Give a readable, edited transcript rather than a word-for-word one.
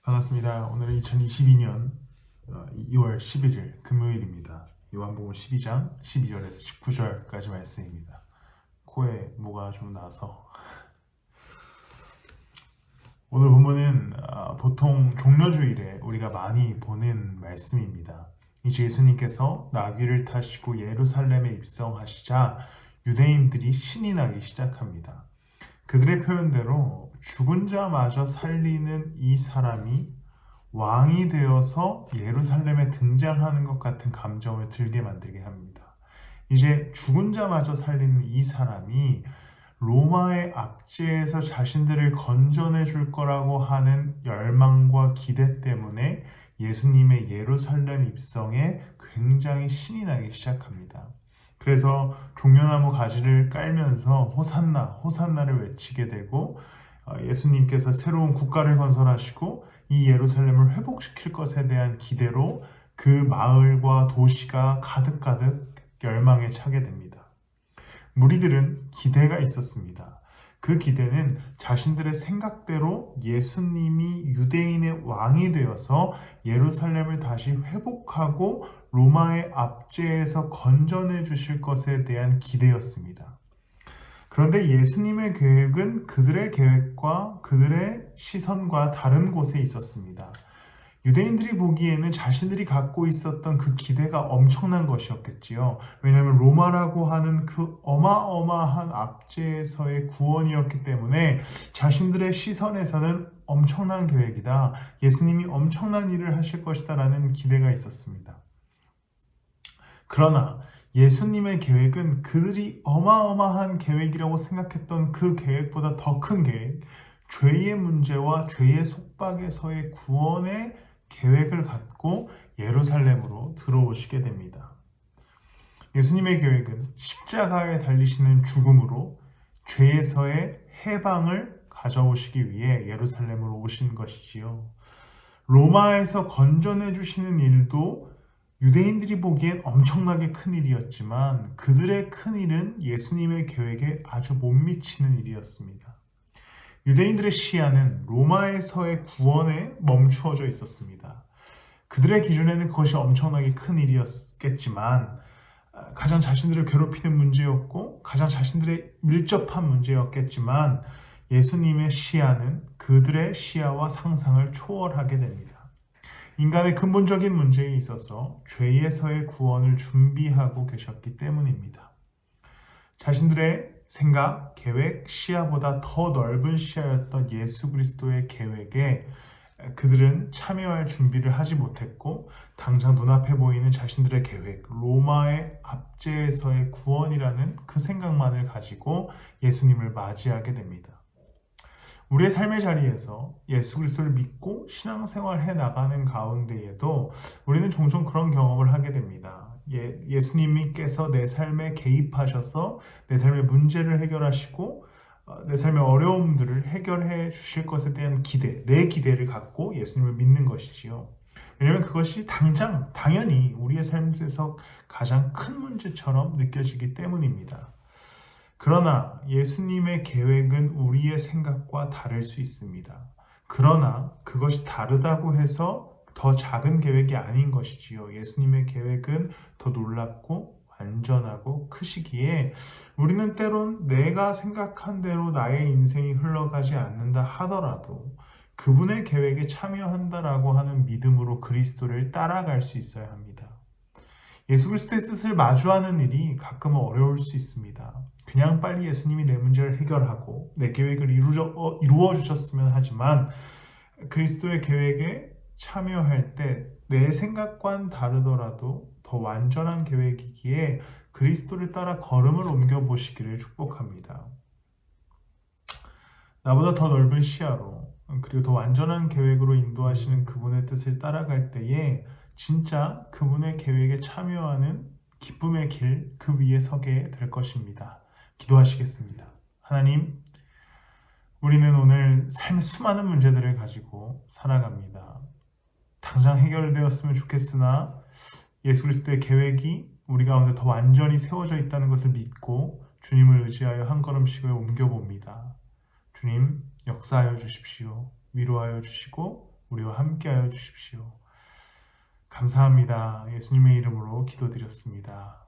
반갑습니다. 오늘은 2022년 2월 11일 금요일입니다. 요한복음 12장 12절에서 19절까지 말씀입니다. 코에 뭐가 좀 나서 오늘 본문은 보통 종려주일에 우리가 많이 보는 말씀입니다. 이제 예수님께서 나귀를 타시고 예루살렘에 입성하시자 유대인들이 신이 나기 시작합니다. 그들의 표현대로 죽은 자마저 살리는 이 사람이 왕이 되어서 예루살렘에 등장하는 것 같은 감정을 들게 만들게 합니다. 이제 죽은 자마저 살리는 이 사람이 로마의 압제에서 자신들을 건져내 줄 거라고 하는 열망과 기대 때문에 예수님의 예루살렘 입성에 굉장히 신이 나기 시작합니다. 그래서 종려나무 가지를 깔면서 호산나, 호산나를 외치게 되고 예수님께서 새로운 국가를 건설하시고 이 예루살렘을 회복시킬 것에 대한 기대로 그 마을과 도시가 가득가득 열망에 차게 됩니다. 무리들은 기대가 있었습니다. 그 기대는 자신들의 생각대로 예수님이 유대인의 왕이 되어서 예루살렘을 다시 회복하고 로마의 압제에서 건져내 주실 것에 대한 기대였습니다. 그런데 예수님의 계획은 그들의 계획과 그들의 시선과 다른 곳에 있었습니다. 유대인들이 보기에는 자신들이 갖고 있었던 그 기대가 엄청난 것이었겠지요. 왜냐하면 로마라고 하는 그 어마어마한 압제에서의 구원이었기 때문에 자신들의 시선에서는 엄청난 계획이다. 예수님이 엄청난 일을 하실 것이다 라는 기대가 있었습니다. 그러나 예수님의 계획은 그들이 어마어마한 계획이라고 생각했던 그 계획보다 더 큰 계획, 죄의 문제와 죄의 속박에서의 구원의 계획을 갖고 예루살렘으로 들어오시게 됩니다. 예수님의 계획은 십자가에 달리시는 죽음으로 죄에서의 해방을 가져오시기 위해 예루살렘으로 오신 것이지요. 로마에서 건져내 주시는 일도 유대인들이 보기엔 엄청나게 큰 일이었지만 그들의 큰 일은 예수님의 계획에 아주 못 미치는 일이었습니다. 유대인들의 시야는 로마에서의 구원에 멈추어져 있었습니다. 그들의 기준에는 그것이 엄청나게 큰 일이었겠지만 가장 자신들을 괴롭히는 문제였고 가장 자신들의 밀접한 문제였겠지만 예수님의 시야는 그들의 시야와 상상을 초월하게 됩니다. 인간의 근본적인 문제에 있어서 죄에서의 구원을 준비하고 계셨기 때문입니다. 자신들의 생각, 계획, 시야보다 더 넓은 시야였던 예수 그리스도의 계획에 그들은 참여할 준비를 하지 못했고 당장 눈앞에 보이는 자신들의 계획, 로마의 압제에서의 구원이라는 그 생각만을 가지고 예수님을 맞이하게 됩니다. 우리의 삶의 자리에서 예수 그리스도를 믿고 신앙생활을 해나가는 가운데에도 우리는 종종 그런 경험을 하게 됩니다. 예수님께서 내 삶에 개입하셔서 내 삶의 문제를 해결하시고 내 삶의 어려움들을 해결해 주실 것에 대한 기대, 내 기대를 갖고 예수님을 믿는 것이지요. 왜냐하면 그것이 당연히 우리의 삶에서 가장 큰 문제처럼 느껴지기 때문입니다. 그러나 예수님의 계획은 우리의 생각과 다를 수 있습니다. 그러나 그것이 다르다고 해서 더 작은 계획이 아닌 것이지요. 예수님의 계획은 더 놀랍고 완전하고 크시기에 우리는 때론 내가 생각한 대로 나의 인생이 흘러가지 않는다 하더라도 그분의 계획에 참여한다라고 하는 믿음으로 그리스도를 따라갈 수 있어야 합니다. 예수 그리스도의 뜻을 마주하는 일이 가끔은 어려울 수 있습니다. 그냥 빨리 예수님이 내 문제를 해결하고 내 계획을 이루어 주셨으면 하지만 그리스도의 계획에 참여할 때 내 생각과는 다르더라도 더 완전한 계획이기에 그리스도를 따라 걸음을 옮겨보시기를 축복합니다. 나보다 더 넓은 시야로 그리고 더 완전한 계획으로 인도하시는 그분의 뜻을 따라갈 때에 진짜 그분의 계획에 참여하는 기쁨의 길 그 위에 서게 될 것입니다. 기도하시겠습니다. 하나님, 우리는 오늘 삶의 수많은 문제들을 가지고 살아갑니다. 당장 해결되었으면 좋겠으나 예수 그리스도의 계획이 우리 가운데 더 완전히 세워져 있다는 것을 믿고 주님을 의지하여 한 걸음씩을 옮겨봅니다. 주님, 역사하여 주십시오. 위로하여 주시고 우리와 함께하여 주십시오. 감사합니다. 예수님의 이름으로 기도드렸습니다.